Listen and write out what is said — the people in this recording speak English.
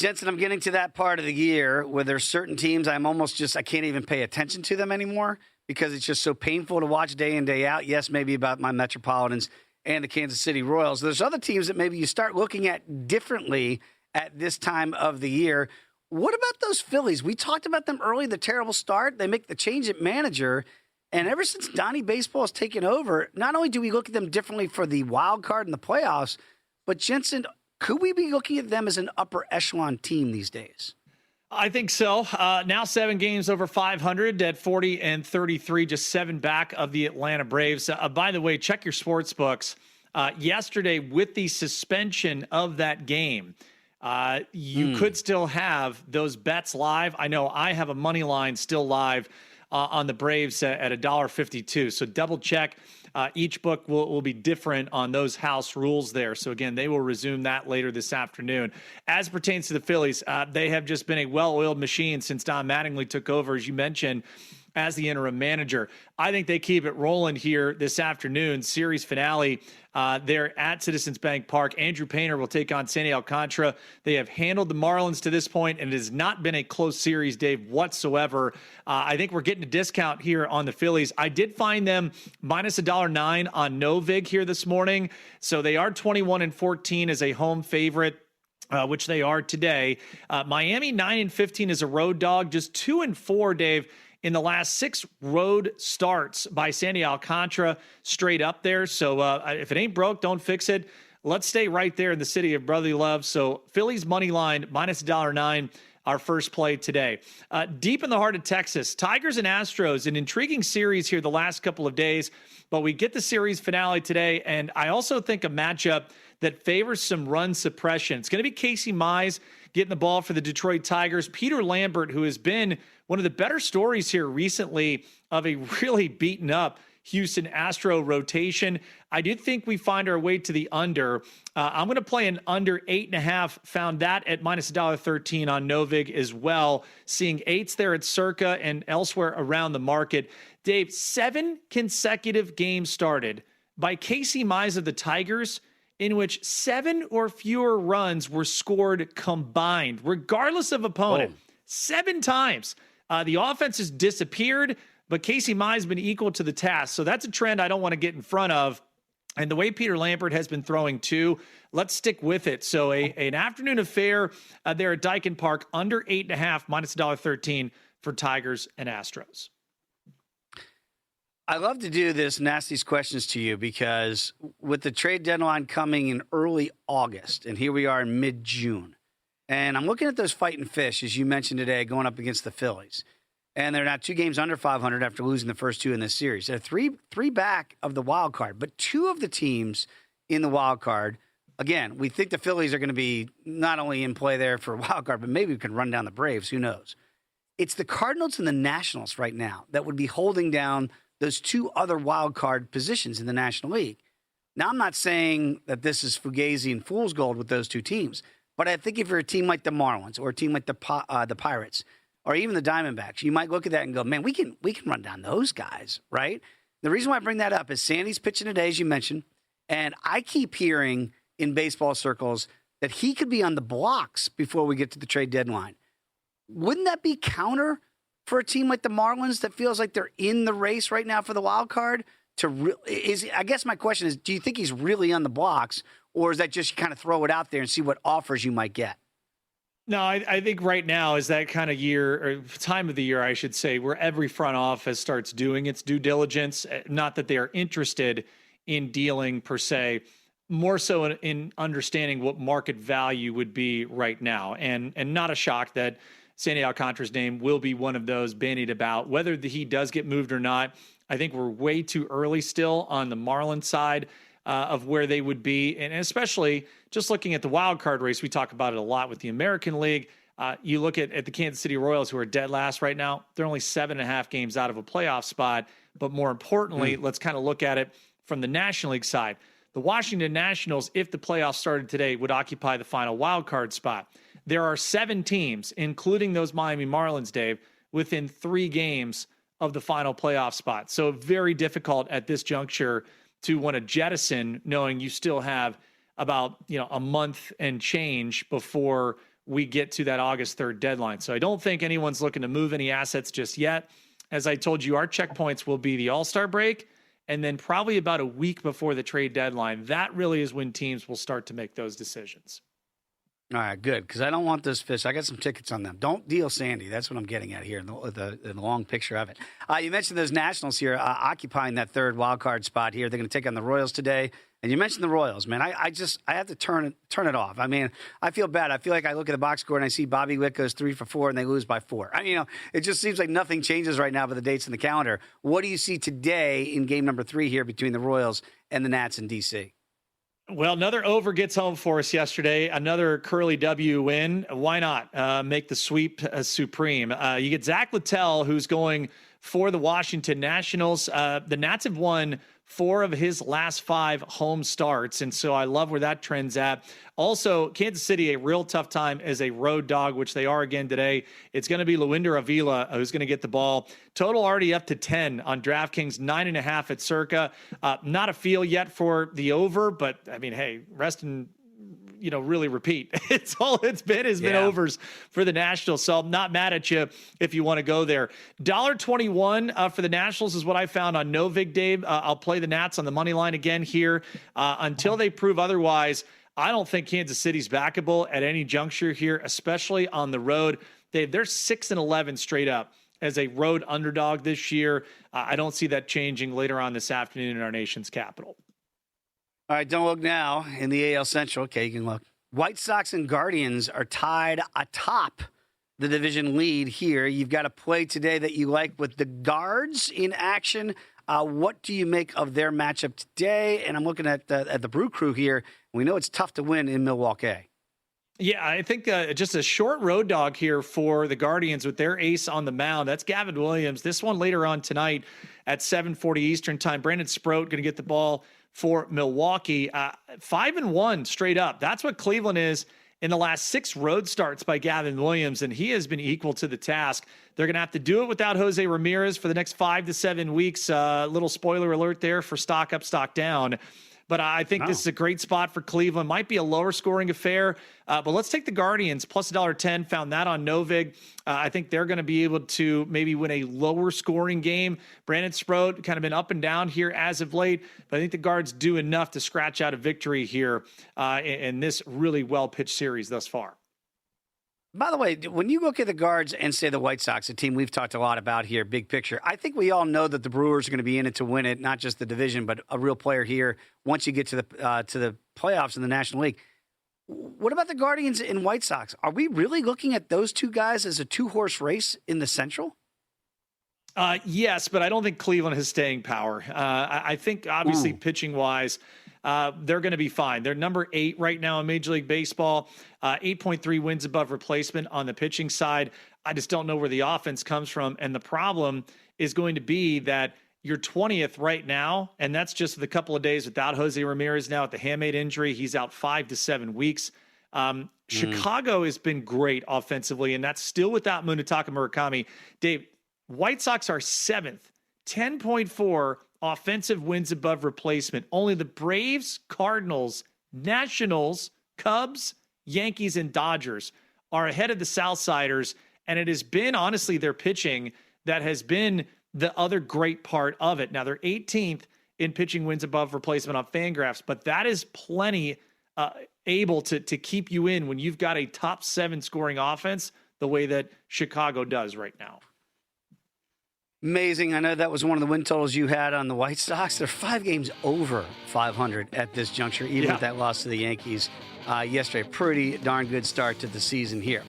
Jensen, I'm getting to that part of the year where there's certain teams I can't even pay attention to them anymore because it's just so painful to watch day in, day out. Yes, maybe about my Metropolitans and the Kansas City Royals. There's other teams that maybe you start looking at differently at this time of the year. What about those Phillies? We talked about them early, the terrible start. They make the change at manager. And ever since Donnie Baseball has taken over, not only do we look at them differently for the wild card in the playoffs, but Jensen, could we be looking at them as an upper echelon team these days? I think so. Now 7 games over 500 at 40-33, just 7 back of the Atlanta Braves. By the way, check your sports books. Yesterday, with the suspension of that game, you could still have those bets live. I know I have a money line still live on the Braves at $1.52. So double check. Each book will be different on those house rules there. So again, they will resume that later this afternoon. As pertains to the Phillies, they have just been a well-oiled machine since Don Mattingly took over, as you mentioned, as the interim manager. I think they keep it rolling here this afternoon. Series finale there at Citizens Bank Park. Andrew Painter will take on Sandy Alcantara. They have handled the Marlins to this point, and it has not been a close series, Dave, whatsoever. I think we're getting a discount here on the Phillies. I did find them minus $1.09 on Novig here this morning. So they are 21-14 as a home favorite. Which they are today. Miami 9-15 is a road dog, just 2-4, Dave, in the last 6 road starts by Sandy Alcantara, straight up there. So if it ain't broke, don't fix it. Let's stay right there in the city of brotherly love. So Phillies money line minus $1.09. Our first play today. Deep in the heart of Texas, Tigers and Astros, an intriguing series here the last couple of days, but we get the series finale today, and I also think a matchup that favors some run suppression. It's going to be Casey Mize getting the ball for the Detroit Tigers. Peter Lambert, who has been one of the better stories here recently of a really beaten up Houston Astro rotation. I do think we find our way to the under. I'm going to play an under 8.5. Found that at minus $1.13 on Novig as well. Seeing 8s there at Circa and elsewhere around the market. Dave, 7 consecutive games started by Casey Mize of the Tigers in which 7 or fewer runs were scored combined, regardless of opponent. 7 times. The offense has disappeared, but Casey Mize has been equal to the task. So that's a trend I don't want to get in front of. And the way Peter Lambert has been throwing too, let's stick with it. So an afternoon affair there at Dyken Park, under 8.5, minus $1.13 for Tigers and Astros. I love to do this and ask these questions to you because with the trade deadline coming in early August, and here we are in mid-June, and I'm looking at those fighting fish, as you mentioned today, going up against the Phillies. And they're now 2 games under 500 after losing the first 2 in this series. They're three back of the wild card, but 2 of the teams in the wild card, again, we think the Phillies are going to be not only in play there for a wild card, but maybe we can run down the Braves. Who knows? It's the Cardinals and the Nationals right now that would be holding down those 2 other wild card positions in the National League. Now, I'm not saying that this is Fugazi and fool's gold with those 2 teams, but I think if you're a team like the Marlins or a team like the Pirates or even the Diamondbacks, you might look at that and go, man, we can run down those guys, right? The reason why I bring that up is Sandy's pitching today, as you mentioned, and I keep hearing in baseball circles that he could be on the blocks before we get to the trade deadline. Wouldn't that be counter for a team like the Marlins that feels like they're in the race right now for the wild card? I guess my question is, do you think he's really on the blocks, or is that just kind of throw it out there and see what offers you might get? No, I think right now is that kind of year, or time of the year, I should say, where every front office starts doing its due diligence. Not that they are interested in dealing per se, more so in understanding what market value would be right now. And not a shock that Sandy Alcantara's name will be one of those bandied about. Whether he does get moved or not, I think we're way too early still on the Marlins side of where they would be. And especially just looking at the wild card race, we talk about it a lot with the American League. You look at the Kansas City Royals, who are dead last right now. They're only 7.5 games out of a playoff spot. But more importantly, let's kind of look at it from the National League side. The Washington Nationals, if the playoffs started today, would occupy the final wild card spot. There are 7 teams, including those Miami Marlins, Dave, within 3 games of the final playoff spot. So very difficult at this juncture to want to jettison, knowing you still have about a month and change before we get to that August 3rd deadline. So I don't think anyone's looking to move any assets just yet. As I told you, our checkpoints will be the All-Star break and then probably about a week before the trade deadline. That really is when teams will start to make those decisions. All right, good, because I don't want those fish. I got some tickets on them. Don't deal Sandy. That's what I'm getting at here in the long picture of it. You mentioned those Nationals here occupying that third wild card spot here. They're going to take on the Royals today. And you mentioned the Royals, man. I have to turn it off. I mean, I feel bad. I feel like I look at the box score and I see Bobby Witt goes 3 for 4 and they lose by 4. I mean, it just seems like nothing changes right now with the dates in the calendar. What do you see today in game number 3 here between the Royals and the Nats in D.C.? Well, another over gets home for us yesterday. Another Curly W win. Why not make the sweep supreme? You get Zach Littell, who's going for the Washington Nationals. The Nats have won 4 of his last 5 home starts, and so I love where that trend's at. Also, Kansas City, a real tough time as a road dog, which they are again today. It's going to be Luinder Avila who's going to get the ball. Total already up to 10 on DraftKings, 9.5 at Circa. Not a feel yet for the over, but I mean, hey, rest and really repeat. It's all it's been has been overs for the Nationals. So I'm not mad at you if you want to go there. $1.21 for the Nationals is what I found on Novig, Dave. I'll play the Nats on the money line again here until they prove otherwise. I don't think Kansas City's backable at any juncture here, especially on the road. Dave, they're 6-11 straight up as a road underdog this year. I don't see that changing later on this afternoon in our nation's capital. All right, don't look now in the AL Central. Okay, you can look. White Sox and Guardians are tied atop the division lead here. You've got a play today that you like with the Guards in action. What do you make of their matchup today? And I'm looking at the Brew Crew here. We know it's tough to win in Milwaukee. Yeah, I think just a short road dog here for the Guardians with their ace on the mound. That's Gavin Williams. This one later on tonight at 7:40 Eastern time. Brandon Sproat going to get the ball for Milwaukee. 5-1 straight up. That's what Cleveland is in the last 6 road starts by Gavin Williams, and he has been equal to the task. They're going to have to do it without Jose Ramirez for the next 5 to 7 weeks. Little spoiler alert there for stock up, stock down. But I think this is a great spot for Cleveland. Might be a lower scoring affair, but let's take the Guardians plus $1.10. Found that on Novig. I think they're going to be able to maybe win a lower scoring game. Brandon Sproat kind of been up and down here as of late, but I think the Guards do enough to scratch out a victory here in this really well pitched series thus far. By the way, when you look at the Guards and say the White Sox, a team we've talked a lot about here, big picture, I think we all know that the Brewers are going to be in it to win it, not just the division, but a real player here once you get to the playoffs in the National League. What about the Guardians and White Sox? Are we really looking at those two guys as a 2-horse race in the Central? Yes, but I don't think Cleveland has staying power. I think obviously pitching-wise, they're going to be fine. They're number 8 right now in Major League Baseball, 8.3 wins above replacement on the pitching side. I just don't know where the offense comes from. And the problem is going to be that you're 20th right now, and that's just with a couple of days without Jose Ramirez now with the hamate injury. He's out 5 to 7 weeks. Chicago has been great offensively, and that's still without Munetaka Murakami. Dave, White Sox are 7th, 10.4 offensive wins above replacement. Only the Braves, Cardinals, Nationals, Cubs, Yankees, and Dodgers are ahead of the Southsiders, and it has been, honestly, their pitching that has been the other great part of it. Now, they're 18th in pitching wins above replacement on Fangraphs, but that is plenty able to keep you in when you've got a top 7 scoring offense the way that Chicago does right now. Amazing. I know that was one of the win totals you had on the White Sox. They're 5 games over 500 at this juncture, even with that loss to the Yankees yesterday. Pretty darn good start to the season here.